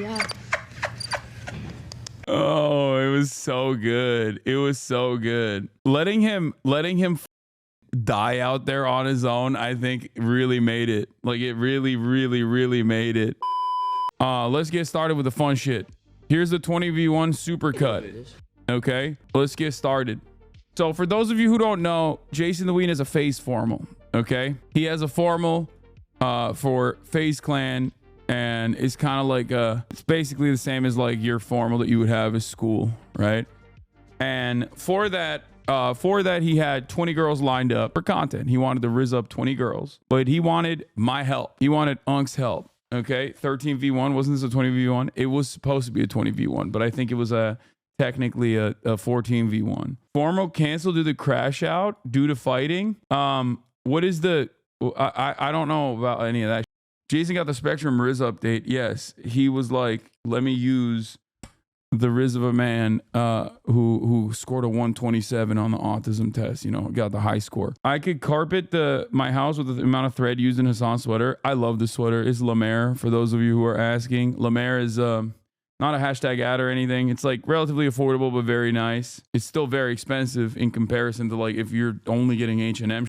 Yeah. Oh, it was so good. It was so good. Letting him die out there on his own, I think really made it. Like it really made it. Let's get started with the fun shit. Here's the 20v1 supercut. Okay, let's get started. So for those of you who don't know, JasonTheWeen is a FaZe formal. Okay, he has a formal for FaZe Clan, and it's kind of like it's basically the same as like your formal that you would have at school, right? And for that he had 20 girls lined up for content. He wanted to rizz up 20 girls, but he wanted my help. He wanted Unk's help. Okay, 13v1. Wasn't this a 20v1? It was supposed to be a 20v1, but I think it was technically a 14v1. Formal canceled due to crash out due to fighting. What is the? I don't know about any of that. Jason got the Spectrum Riz update. Yes, he was like, let me use the Riz of a man who scored a 127 on the autism test, you know, got the high score. I could carpet my house with the amount of thread used in Hasan's sweater. I love the sweater. It's La Mer, for those of you who are asking. La Mer is not a hashtag ad or anything. It's like relatively affordable, but very nice. It's still very expensive in comparison to like if you're only getting H&M,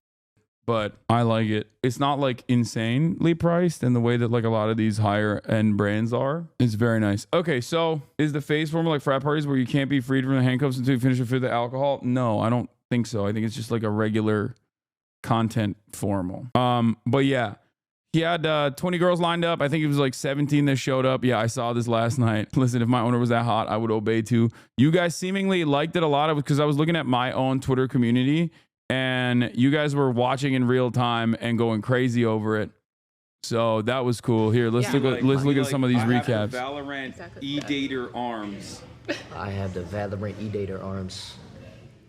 but I like it. It's not like insanely priced in the way that like a lot of these higher end brands are. It's very nice. Okay, so is the FaZe formal like frat parties where you can't be freed from the handcuffs until you finish with the alcohol? No, I don't think so. I think it's just like a regular content formal. But yeah, he had 20 girls lined up. I think it was like 17 that showed up. Yeah, I saw this last night. Listen, if my owner was that hot, I would obey too. You guys seemingly liked it a lot because I was looking at my own Twitter community, and you guys were watching in real time and going crazy over it. So that was cool. Here, let's look at some of these recaps. Valorant E-Dater arms. I have the Valorant E-Dater arms.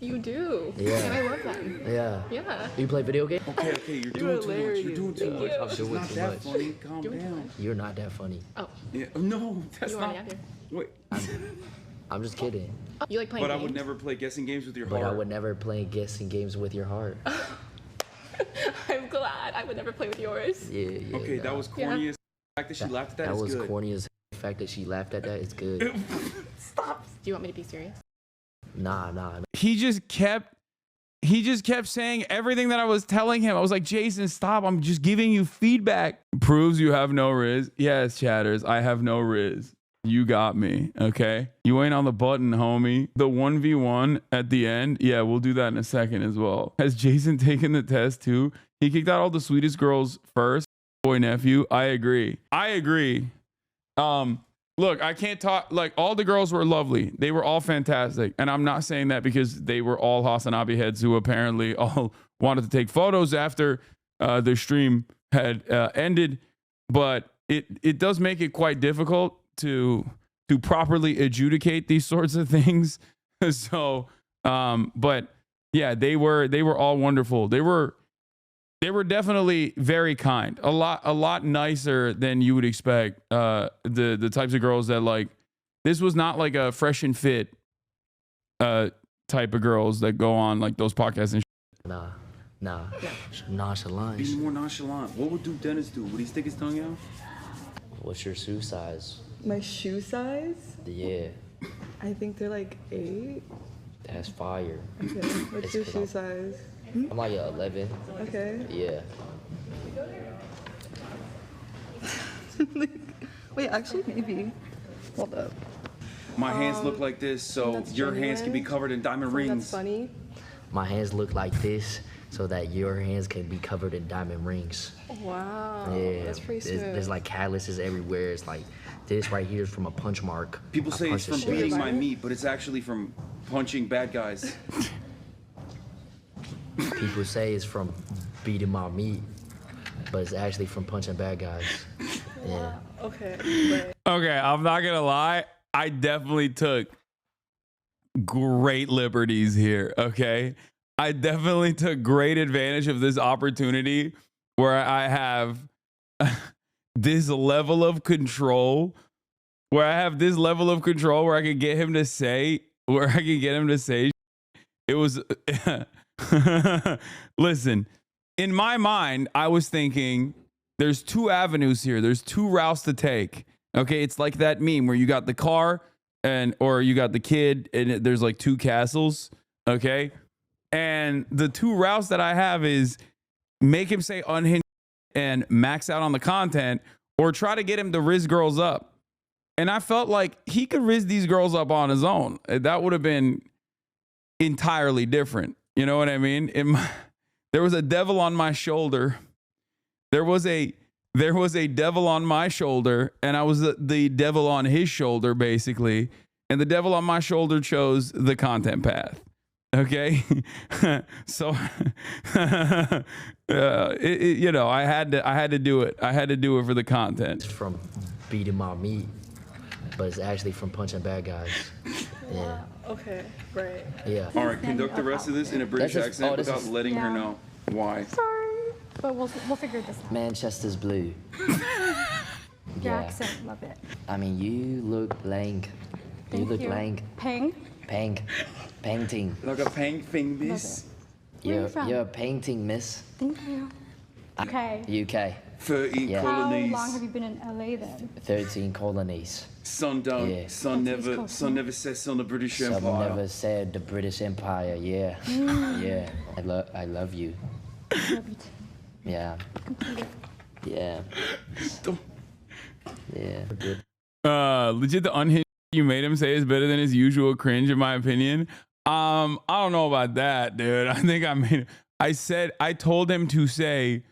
You do. Yeah. And I love them. Yeah. Yeah. You play video games? Okay, you're doing too much. You're doing too much. I'm doing Not too that much. funny. Calm down. You're not that funny. Oh. Yeah. No, that's You not. already have here. Wait. I'm just kidding. You like playing But I games? would never play guessing games with your But heart. I would never play guessing games with your heart. I'm glad. I would never play with yours. Yeah. Okay, that was corny as the fact that she laughed at that. That is was good. corny as the fact that she laughed at that is good. Stop. Do you want me to be serious? Nah. He just kept saying everything that I was telling him. I was like, Jason, stop. I'm just giving you feedback. Proves you have no Riz. Yes, chatters, I have no Riz. You got me, okay? You ain't on the button, homie. The 1v1 at the end, yeah, we'll do that in a second as well. Has Jason taken the test too? He kicked out all the sweetest girls first. Boy, nephew, I agree. Look, I can't talk, like all the girls were lovely. They were all fantastic. And I'm not saying that because they were all Hasanabi heads who apparently all wanted to take photos after their stream had ended. But it does make it quite difficult to properly adjudicate these sorts of things. So, but yeah, they were all wonderful. They were definitely very kind. A lot nicer than you would expect. The types of girls that like, this was not like a fresh and fit type of girls that go on like those podcasts and shit. Nah. Nonchalant. Be more nonchalant. What would Dennis do? Would he stick his tongue out? What's your shoe size? My shoe size? Yeah. I think they're like 8. That's fire. Okay. What's your shoe size? I'm like a 11. Okay. Yeah. Wait, actually, maybe. Hold up. My hands look like this, so your hands can be covered in diamond rings. That's funny. My hands look like this so that your hands can be covered in diamond rings. Wow. Yeah. That's pretty smooth. There's like calluses everywhere. It's like this right here is from a punch mark. People I say it's punched from the shit. beating my meat, but it's actually from punching bad guys. People say it's from beating my meat, but it's actually from punching bad guys. Yeah. Okay. Okay, I'm not gonna lie. I definitely took great liberties here. Okay, I definitely took great advantage of this opportunity where I have this level of control, where I could get him to say, it was. Listen, in my mind, I was thinking there's 2 avenues here. There's 2 routes to take. Okay, it's like that meme where you got the car or you got the kid and there's like two castles. Okay, and the two routes that I have is make him say unhinged and max out on the content, or try to get him to rizz girls up. And I felt like he could rizz these girls up on his own. That would have been entirely different. You know what I mean? There was a devil on my shoulder. There was a devil on my shoulder, and I was the devil on his shoulder, basically. And the devil on my shoulder chose the content path. Okay, so you know, I had to do it. I had to do it for the content. It's from beating my meat, but it's actually from punching bad guys. Yeah. Okay, right. Yeah. All right, conduct the rest of this in a British This is- accent oh, this without is- letting her Yeah. know why. Sorry, but we'll figure this out. Manchester's blue. Your Yeah. accent, love it. I mean, you look lang. You Thank look you. lang. Pang. Painting. Like a pang thing, miss. Where you from? You're a painting, miss. Thank you. Okay. UK. 30 Yeah. How colonies. long have you been in LA then? 13 colonies. Son don't. Yeah. Son That's East never. Coast, Son no? never says on the British Someone Empire. never said the British Empire. Yeah. Yeah. I love you. Love you too. Yeah. Yeah. Yeah. Good. Legit, the unhinged you made him say is better than his usual cringe, in my opinion. I don't know about that, dude. I think I told him to say,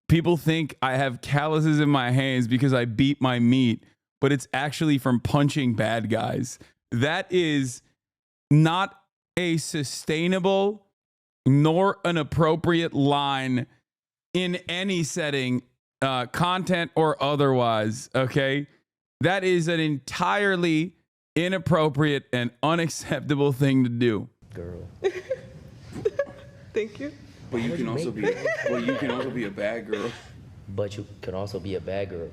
people think I have calluses in my hands because I beat my meat, but it's actually from punching bad guys. That is not a sustainable nor an appropriate line in any setting, content or otherwise. Okay. That is an entirely inappropriate and unacceptable thing to do. Girl. Thank you. But you can also be. Well, you can also be a bad girl. But you could also be a bad girl.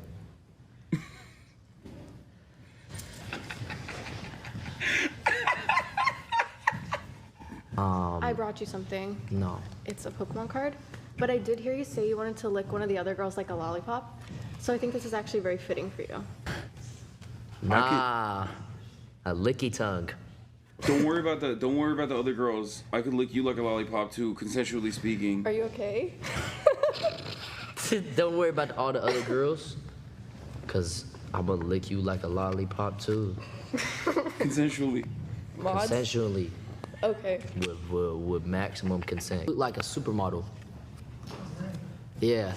I brought you something. No. It's a Pokemon card, but I did hear you say you wanted to lick one of the other girls like a lollipop. So I think this is actually very fitting for you. Nah. A licky tongue. Don't worry about the. Don't worry about the other girls. I could lick you like a lollipop too, consensually speaking. Are you okay? Don't worry about all the other girls. Cause I'm gonna lick you like a lollipop too. Consensually. Mods? Consensually. Okay. With maximum consent. Look like a supermodel. Yeah.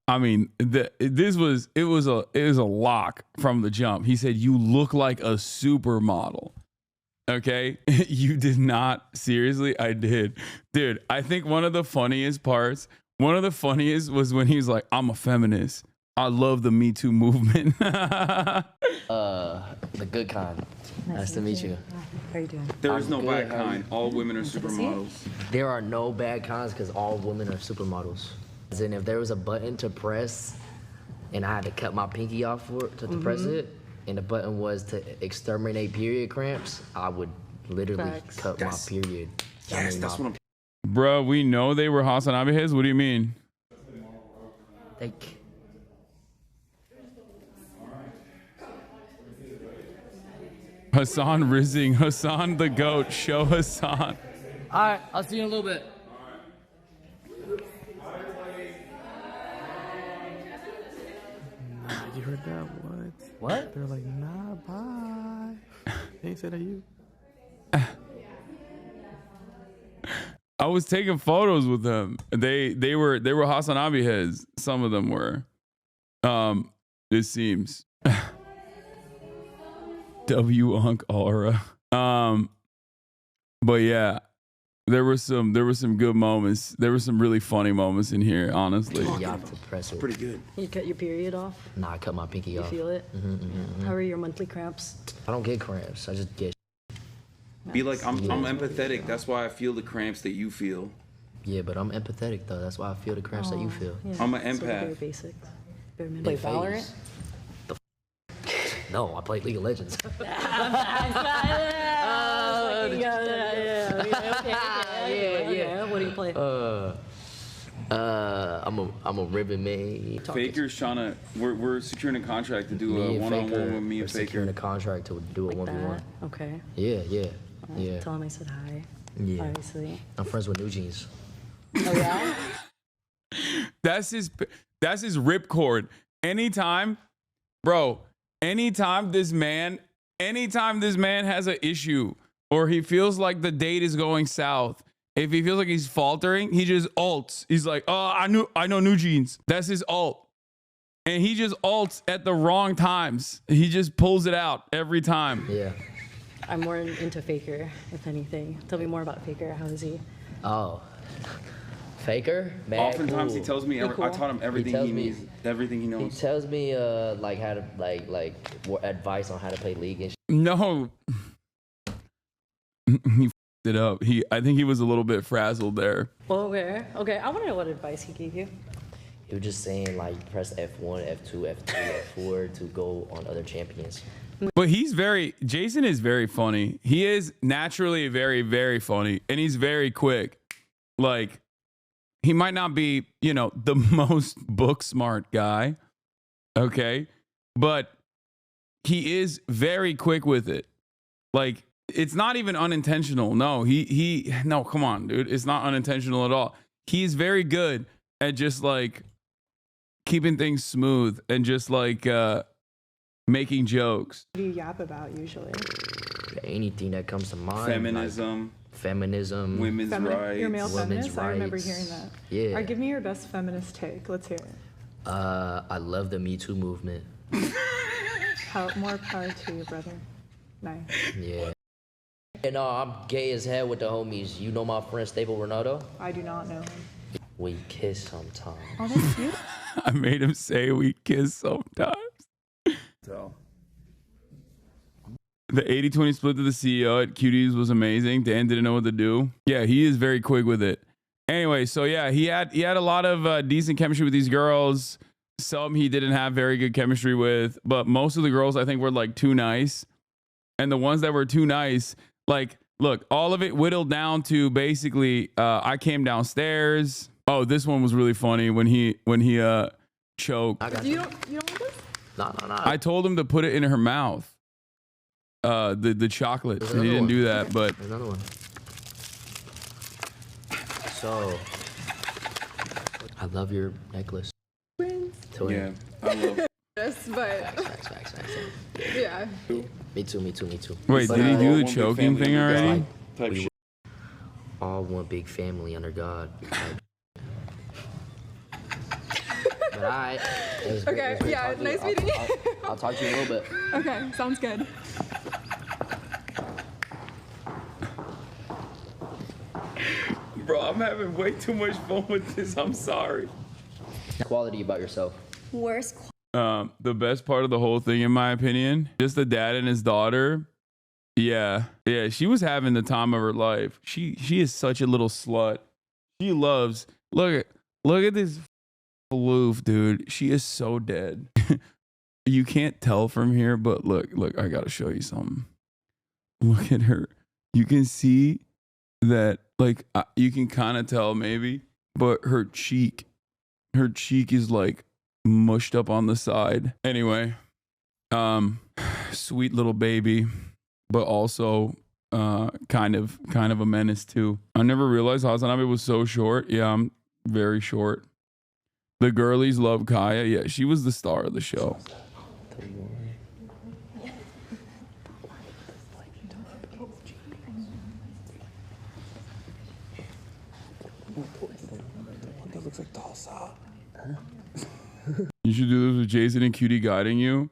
I mean, it was a lock from the jump. He said, "You look like a supermodel." Okay, you did not. Seriously, I did, dude. I think one of the funniest parts, was when he was like, "I'm a feminist. I love the Me Too movement." The good kind. Nice to meet you. How you doing? There is no I'm bad good, how are kind. All women are supermodels. There are no bad kinds because all women are supermodels. As in, if there was a button to press and I had to cut my pinky off for it to press it, and the button was to exterminate period cramps, I would literally Facts. cut Yes. my period. Yes, that's what I'm. Bruh, we know they were Hasanabi heads. What do you mean? Like, Hasan rizzing, Hasan the goat. Show Hasan. all right, I'll see you in a little bit. You heard that? What? What? They're like, nah, bye. They ain't said that you. I was taking photos with them. They were Hasanabi heads. Some of them were. It seems. W Unk Aura. But yeah, there were some good moments. There were some really funny moments in here, honestly. You have to press it. Pretty good. You cut your period off? Nah, I cut my pinky You off. feel it? How are your monthly cramps? I don't get cramps. I just get. Be like, I'm empathetic. That's why I feel the cramps that you feel. Yeah, but I'm empathetic though. That's why I feel the cramps that you feel. Yeah, I'm an sort of empath. Very basic. Bare minimum. Play Valorant? No, I play League of Legends. Yeah. What do you play? I'm a ribbon man. Faker's trying to. We're securing a contract to do Me a and one-on-one Faker with me are and securing a Faker. contract to do a Like 1v1. that. Okay. Yeah. Tell him I said hi. Yeah. Obviously. I'm friends with New Jeans. Oh yeah. That's his ripcord. Anytime this man has an issue or he feels like the date is going south, if he feels like he's faltering, he just alts. He's like, oh, I know New Jeans. That's his alt. And he just alts at the wrong times. He just pulls it out every time. Yeah. I'm more into Faker, if anything. Tell me more about Faker. How is he? Oh. Faker? Man, Oftentimes cool. he tells me. Cool. I taught him everything tells he me- needs, everything he He knows. tells me like how to like advice on how to play League and shit. No. He f***ed it up. I think he was a little bit frazzled there. Well, okay. I want to know what advice he gave you. He was just saying like press F1, F2, F3, F4 to go on other champions. But Jason is very funny. He is naturally very, very funny. And he's very quick. Like, he might not be, the most book smart guy. Okay. But he is very quick with it. Like, it's not even unintentional. No, no, come on, dude. It's not unintentional at all. He's very good at just like keeping things smooth and just like, making jokes. What do you yap about usually? Anything that comes to mind. Feminism, Like feminism. women's rights. You're a male Women's feminist? I remember rights. hearing that. Yeah. All right, give me your best feminist take. Let's hear it. I love the Me Too movement. More power to you, brother. Nice. Yeah. And I'm gay as hell with the homies. You know my friend Stable Ronaldo? I do not know him. We kiss sometimes. Oh, that's cute. I made him say we kiss sometimes. So. The 80-20 split to the CEO at Cuties was amazing. Dan didn't know what to do. Yeah, he is very quick with it. Anyway, so yeah, he had a lot of decent chemistry with these girls. Some he didn't have very good chemistry with, but most of the girls I think were like too nice. And the ones that were too nice, like, look, all of it whittled down to basically I came downstairs. Oh, this one was really funny when he choked. I got You you. don't want this? No. I told him to put it in her mouth. The chocolate. There's And he another didn't do one. that, but There's another one. So, I love your necklace. Twins. Yeah, I love. Yes, but Facts. yeah. Me too. wait, But, did he do One the big choking family thing under God already? Type We shit. all one big family under God. But I. Okay, yeah, nice meeting you. I'll talk to you in a little bit. Okay, sounds good. Bro, I'm having way too much fun with this. I'm sorry. Quality about yourself. Worst The best part of the whole thing, in my opinion, just the dad and his daughter. Yeah, she was having the time of her life. She is such a little slut. She loves. Look at this floof, dude. She is so dead. You can't tell from here, but look, I gotta show you something. Look at her. You can see that, like, you can kind of tell maybe, but her cheek is like mushed up on the side. Anyway, sweet little baby, but also kind of a menace too. I never realized Hasanabi was so short. Yeah, I'm very short. The girlies love Kaya. Yeah, she was the star of the show. That looks like Tulsa. You should do this with Jason and Cutie guiding you.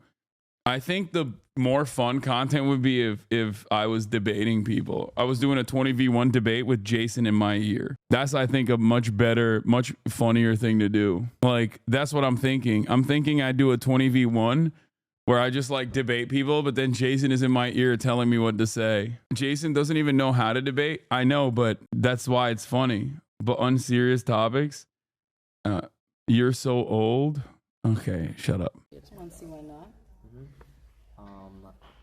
I think the more fun content would be if I was debating people. I was doing a 20v1 debate with Jason in my ear. That's, I think, a much better, much funnier thing to do. Like, that's what I'm thinking. I'm thinking I do a 20v1 where I just like debate people, but then Jason is in my ear telling me what to say. Jason doesn't even know how to debate. I know, but that's why it's funny. But unserious topics, you're so old. Okay, shut up. Want to see why not?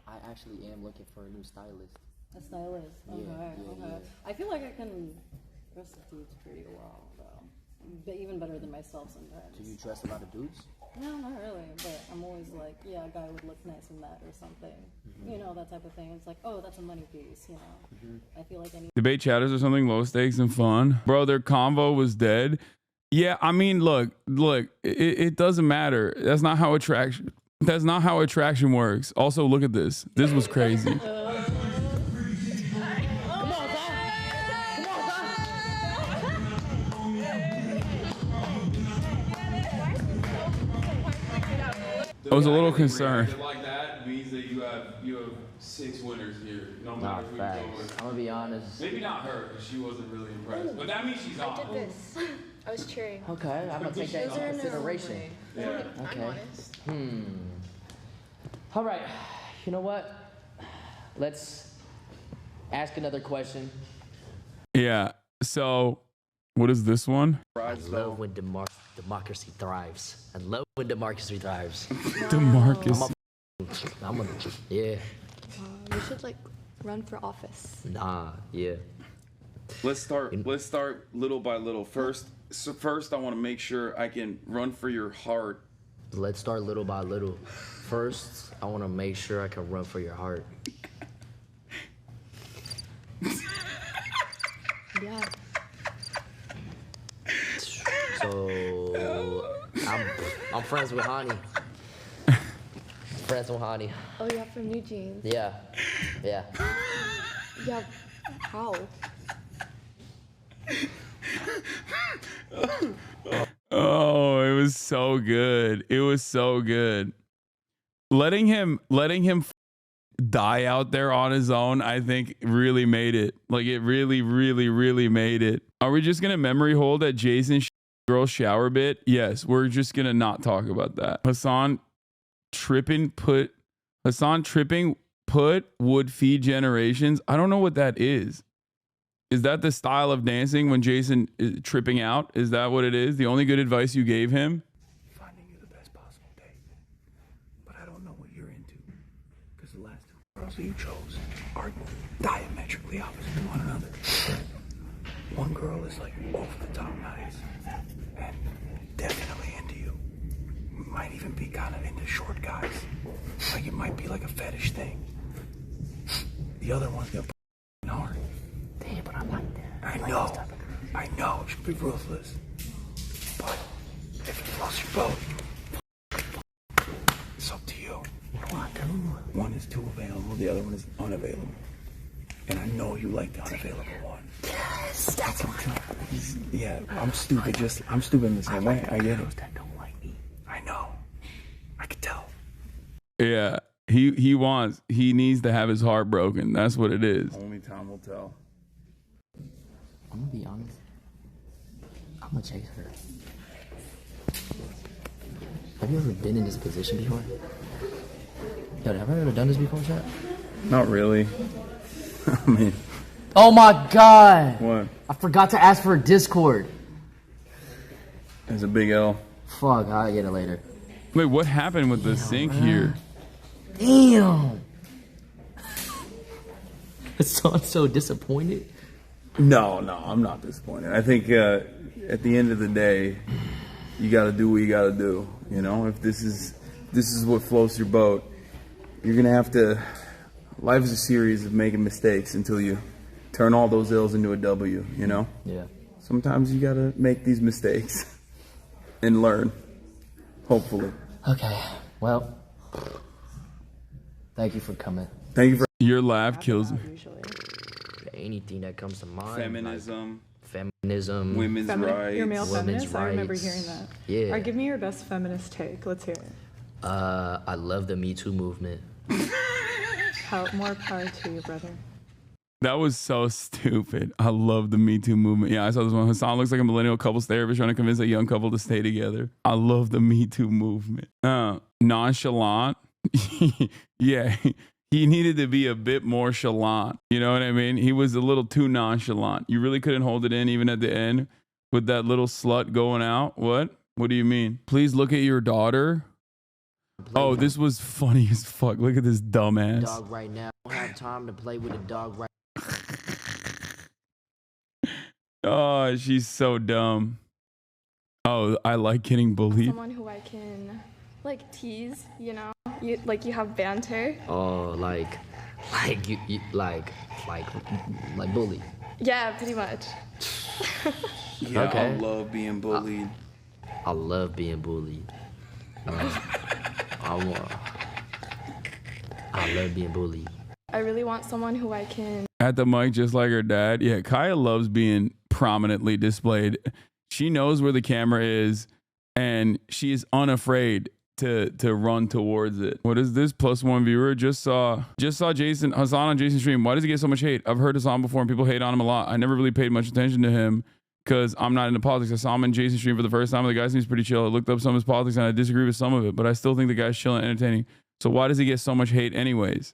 I actually am looking for a new stylist. A stylist. Okay. Yeah. I feel like I can dress the dudes pretty well, though. even better than myself sometimes. Do you trust a lot of dudes? No, not really. But I'm always like, yeah, a guy would look nice in that or something. You know, that type of thing. It's like, oh, that's a money piece. You know, I feel like any. Debate chatters or something, low stakes and fun. Bro, their convo was dead. Yeah, I mean, look, it doesn't matter. That's not how attraction works. Also, look at this. This was crazy. I was a little concerned. Like that means that you have 6 winners here. No Nah, facts. I'm gonna be honest. Maybe not her, because she wasn't really impressed. But that means she's on. I did this. I was cheering. Okay, I'm gonna take that into consideration. Yeah. Okay. I'm honest. All right. You know what? Let's ask another question. Yeah. So, what is this one? I love when democracy thrives. I love when democracy thrives. DeMarcus. Yeah. You should like run for office. Nah. Yeah. Let's start little by little. First, I want to make sure I can run for your heart. Let's start little by little. First, I want to make sure I can run for your heart. Yeah. So I'm friends with Hani. Friends with Hani. Oh yeah, from New Jeans. Yeah. Yeah. Yeah. How? Oh, it was so good. It was so good. Letting him die out there on his own, I think really made it. Like it really, really, really made it. Are we just gonna memory hold that Jason girl shower bit? Yes, we're just gonna not talk about that. Hasan tripping put would feed generations. I don't know what that is. Is that the style of dancing when Jason is tripping out? Is that what it is? The only good advice you gave him? Finding you the best possible date. But I don't know what you're into. Because the last 2 girls that you chose are diametrically opposite to one another. One girl is like over the top nice and definitely into you. Might even be kind of into short guys. Like it might be like a fetish thing. The other one's gonna hard. Damn, but I like that. I know, it should be ruthless. But if it floats your boat, it's up to you. What do I do? One is too available, the other one is unavailable. And I know you like the unavailable one. Yes, that's what I'm Yeah, I'm stupid in the same way. I get it. that don't like me. I know. I can tell. Yeah. He needs to have his heart broken. That's what it is. Only time will tell. I'm gonna be honest. I'm gonna chase her. Have you ever been in this position before? Yo, have I ever done this before, chat? Not really. I mean, Oh my god! what? I forgot to ask for a Discord. It's a big L. Fuck, I'll get it later. Wait, what happened with the sync here? Damn! So I'm so disappointed. No, I'm not disappointed. I think at the end of the day, you got to do what you got to do. You know, if this is what floats your boat, you're gonna have to. Life is a series of making mistakes until you turn all those L's into a W. You know. Yeah. Sometimes you gotta make these mistakes and learn. Hopefully. Okay. Well, thank you for coming. Thank you for Your laugh kills me. Usually. Anything that comes to mind. feminism, Like feminism. women's rights. You're male Women's feminist? I remember rights. hearing that. Yeah. All right, give me your best feminist take. Let's hear it. I love the Me Too movement. More power to you, brother. That was so stupid. I love the Me Too movement. Yeah, I saw this one. Hasan looks like a millennial couples therapist trying to convince a young couple to stay together. I love the Me Too movement. Nonchalant. Yeah, he needed to be a bit more chalant. You know what I mean? He was a little too nonchalant. You really couldn't hold it in even at the end with that little slut going out. What? What do you mean? Please look at your daughter. Oh, this was funny as fuck. Look at this dumbass. Dog right now. I don't have time to play with a dog right now. Oh, she's so dumb. Oh, I like getting bullied. Someone who I can like tease, you know? You have banter. Oh, like bully. Yeah, pretty much. Yeah, Okay. I love being bullied. I love being bullied. I love being bullied. I really want someone who I can At the mic, just like her dad. Yeah, Kaya loves being prominently displayed. She knows where the camera is, and she is unafraid to run towards it. What is this? +1 viewer just saw Jason Hasan on Jason's stream. Why does he get so much hate? I've heard Hasan before, and people hate on him a lot. I never really paid much attention to him because I'm not into politics. I saw him in Jason's stream for the first time, and the guy seems pretty chill. I looked up some of his politics, and I disagree with some of it, but I still think the guy's chill and entertaining. So why does he get so much hate anyways?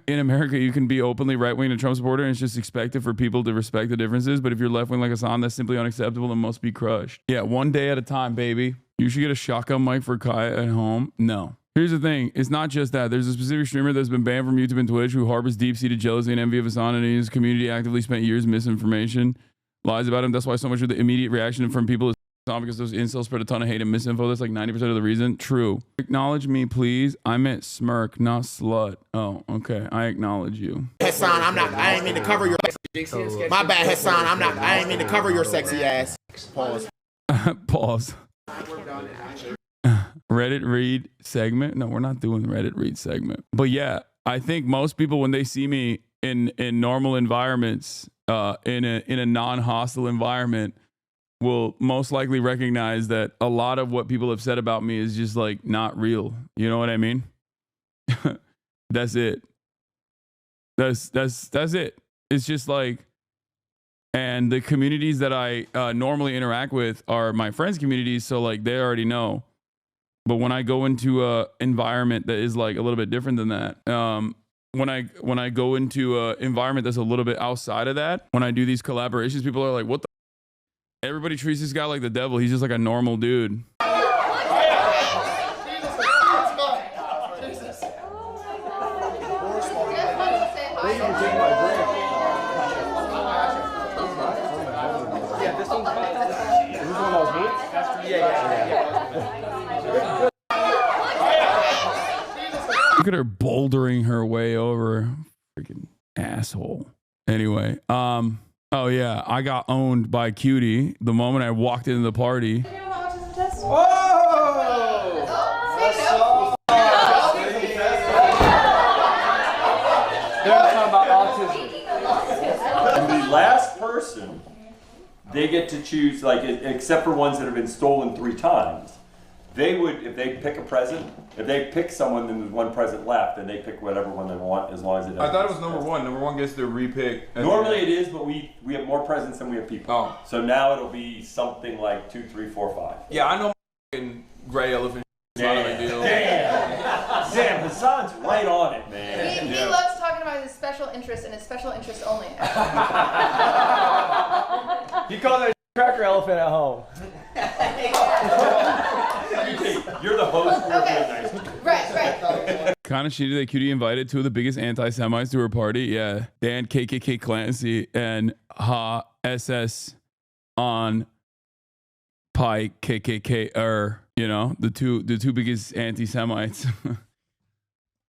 In America, you can be openly right-wing and Trump supporter, and it's just expected for people to respect the differences. But if you're left-wing like Hasan, that's simply unacceptable and must be crushed. Yeah, one day at a time, baby. You should get a shotgun mic for Kaya at home. No. Here's the thing. It's not just that. There's a specific streamer that's been banned from YouTube and Twitch who harbors deep-seated jealousy and envy of Hasan, and his community actively spent years misinformation, lies about him. That's why so much of the immediate reaction from people is because those incels spread a ton of hate and misinfo. That's like 90% of the reason. True. Acknowledge me, please. I meant smirk, not slut. Oh, okay. I acknowledge you. Hasan, I ain't mean to cover your. My bad, Hasan. I ain't mean to cover your sexy ass. Pause. Pause. Reddit read segment? No, we're not doing Reddit read segment. But yeah, I think most people when they see me in normal environments, in a non-hostile environment, will most likely recognize that a lot of what people have said about me is just like not real. You know what I mean? That's it. That's it. It's just like, and the communities that I normally interact with are my friends' communities, so like they already know. But when I go into a environment that is like a little bit different than that, when I go into a environment that's a little bit outside of that, when I do these collaborations, people are like, "What the?" Everybody treats this guy like the devil. He's just like a normal dude. Look at her bouldering her way over. Freaking asshole. Anyway, oh yeah, I got owned by Cutie the moment I walked into the party. And the last person, they get to choose, like, except for ones that have been stolen 3 times. They would, if they pick a present, if they pick someone, then there's one present left, and they pick whatever one they want, as long as it doesn't. I thought it was number 1. Number 1 gets to repick. Normally it is, but we have more presents than we have people. Oh. So now it'll be something like 2, 3, 4, 5. Yeah, I know gray elephant. Damn, Hasan's right on it, man. He loves talking about his special interest and his special interest only. You call that cracker elephant at home. You're the host. Okay. Right. Kind of shitty that Cutie invited 2 of the biggest anti-Semites to her party. Yeah, Dan KKK Clancy and Ha SS on Pike KKK. You know, the two biggest anti-Semites.